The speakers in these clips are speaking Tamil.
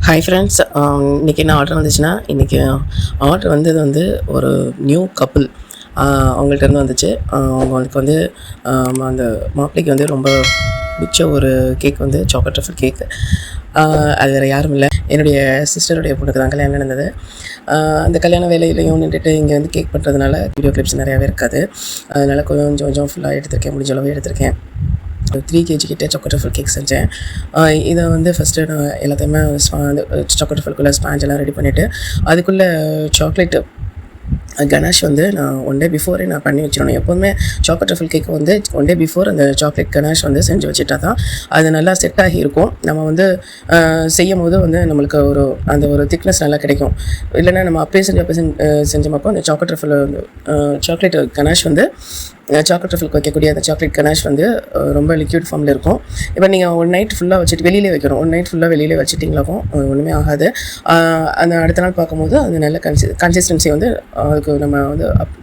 ஹாய் ஃப்ரெண்ட்ஸ், இன்றைக்கி என்ன ஆர்டர் வந்துச்சுன்னா, இன்றைக்கி ஆர்டர் வந்தது ஒரு நியூ கப்புள் அவங்கள்ட்ட இருந்து வந்துச்சு. அவங்களுக்கு அந்த மாப்பிள்ளைக்கு ரொம்ப பிடிச்ச ஒரு கேக் சாக்லேட் ட்ரஃபிள் கேக்கு. அது வேறு யாரும் இல்லை, என்னுடைய சிஸ்டருடைய பொண்ணுக்கு தான் கல்யாணம் நடந்தது. அந்த கல்யாண வேலையிலையும் நின்றுட்டு இங்கே கேக் பண்ணுறதுனால வீடியோ கிளிப்ஸ் நிறையாவே இருக்காது. அதனால் கொஞ்சம் ஃபுல்லாக எடுத்திருக்கேன், முடிஞ்ச அளவு எடுத்திருக்கேன். 3 kg கிட்டே சாக்லேட் ட்ரஃபிள் கேக் செஞ்சேன். இதை ஃபஸ்ட்டு நான் எல்லாத்தையுமே சாக்லேட் ட்ரஃபிள்குள்ளே ஸ்பாஞ்செல்லாம் ரெடி பண்ணிவிட்டு, அதுக்குள்ளே சாக்லேட்டு கனாஷ் நான் 1 day பிஃபோரே நான் பண்ணி வச்சிடணும். எப்போதுமே சாக்லேட் ட்ரஃபிள் கேக்கு 1 day பிஃபோர் அந்த சாக்லேட் கனாஷ் செஞ்சு வச்சுட்டா தான் அது நல்லா செட் ஆகி இருக்கும். நம்ம செய்யும் போது நம்மளுக்கு ஒரு திக்னஸ் நல்லா கிடைக்கும். இல்லைன்னா நம்ம அப்படியே செஞ்சோமப்போ அந்த chocolate truffle chocolate ganache chocolate ட்ரஃபிளுக்கு வைக்கக்கூடிய அந்த சாக்லேட் கனாஷ் ரொம்ப லிக்விட் ஃபார்மில் இருக்கும். இப்போ நீங்கள் 1 night ஃபுல்லாக வச்சுட்டு வெளியிலே வைக்கணும். 1 night ஃபுல்லாக வெளியிலே வச்சுட்டிங்களாக்கும் ஒன்றுமே ஆகாது. அந்த அடுத்த நாள் பார்க்கும்போது அது நல்ல கன்சிஸ்டன்சி அதுக்கு நம்ம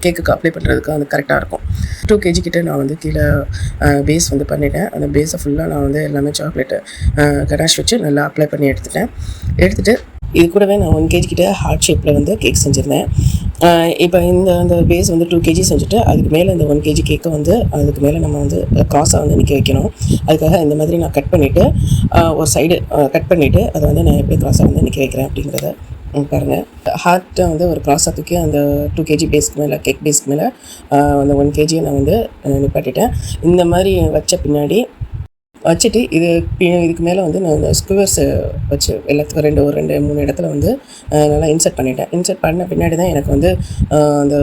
கேக்குக்கு அப்ளை பண்ணுறதுக்கு கரெக்டாக இருக்கும். 2 kg கிட்டே நான் கீழே பேஸ் பண்ணிட்டேன். அந்த பேஸை ஃபுல்லாக நான் எல்லாமே சாக்லேட்டு கனாஷ் வச்சு நல்லா அப்ளை பண்ணி எடுத்துகிட்டு இது கூடவே நான் 1 kg கிட்டே ஹார்ட் ஷேப்பில் கேக் செஞ்சுருந்தேன். இப்போ அந்த பேஸ் 2 kg செஞ்சுட்டு அதுக்கு மேலே இந்த 1 kg கேக்கை அதுக்கு மேலே நம்ம க்ராஸாக நிற்க வைக்கணும். அதுக்காக இந்த மாதிரி நான் கட் பண்ணிவிட்டு ஒரு சைடு கட் பண்ணிவிட்டு அதை நான் எப்படி க்ராஸாக நிற்க வைக்கிறேன் அப்படிங்கிறத பாருங்கள். ஹார்ட்டை ஒரு க்ராஸாக தூக்கி அந்த 2 kg பேஸ்க்கு மேலே கேக் பேஸ்க்கு மேலே அந்த 1 kg நான் நிப்பாட்டிட்டேன். இந்த மாதிரி வச்ச பின்னாடி வச்சுட்டு இதுக்கு மேலே நான் ஸ்குவர்ஸ் வச்சு எல்லாத்துக்கும் 2-3 இடத்துல நல்லா இன்சர்ட் பண்ணிட்டேன். இன்சர்ட் பண்ண பின்னாடி தான் எனக்கு அந்த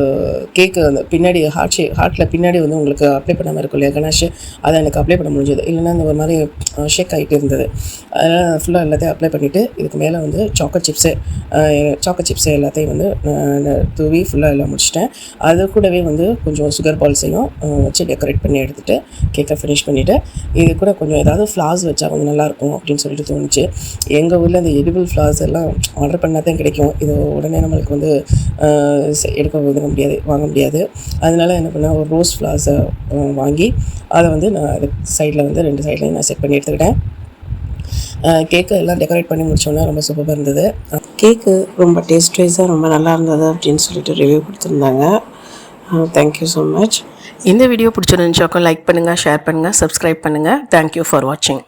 கேக்கு பின்னாடி ஹார்ட்டில் பின்னாடி உங்களுக்கு அப்ளை பண்ணாமல் இருக்கும் இல்லையா கனாஷ், அதை எனக்கு அப்ளை பண்ண முடிஞ்சது. இல்லைன்னா ஒரு மாதிரி ஷேக் ஆகிட்டு இருந்தது. அதனால் ஃபுல்லாக எல்லாத்தையும் அப்ளை பண்ணிவிட்டு இதுக்கு மேலே சாக்லேட் சிப்ஸு எல்லாத்தையும் தூவி ஃபுல்லாக எல்லாம் முடிச்சிட்டேன். அது கூடவே கொஞ்சம் சுகர் பால்ஸையும் வச்சு டெக்கரேட் பண்ணி எடுத்துகிட்டு கேக்கை ஃபினிஷ் பண்ணிவிட்டு இது கூட கொஞ்சம் ஏதாவது ஃப்ளார்ஸ் வச்சா கொஞ்சம் நல்லாயிருக்கும் அப்படின்னு சொல்லிட்டு தோணுச்சு. எங்கள் ஊரில் அந்த எடிபிள் ஃப்ளார்ஸ் எல்லாம் ஆர்டர் பண்ணால் தான் கிடைக்கும். இது உடனே நம்மளுக்கு வாங்க முடியாது. அதனால் என்ன பண்ணேன், ஒரு ரோஸ் ஃப்ளார்ஸை வாங்கி அதை நான் அது சைடில் 2 சைட்லையும் நான் செட் பண்ணி எடுத்துக்கிட்டேன். கேக்கு எல்லாம் டெக்கரேட் பண்ணி முடிச்சோன்னா ரொம்ப சூப்பராக இருந்தது. கேக்கு ரொம்ப டேஸ்ட் வைஸாக ரொம்ப நல்லா இருந்தது அப்படின்னு சொல்லிட்டு ரிவ்யூ கொடுத்துருந்தாங்க. Thank you so much. இந்த வீடியோ பிடிச்சிருந்துச்சாக்கா லைக் பண்ணுங்கள், ஷேர் பண்ணுங்கள், சப்ஸ்கிரைப் பண்ணுங்கள். தேங்க்யூ ஃபார் வாட்சிங்.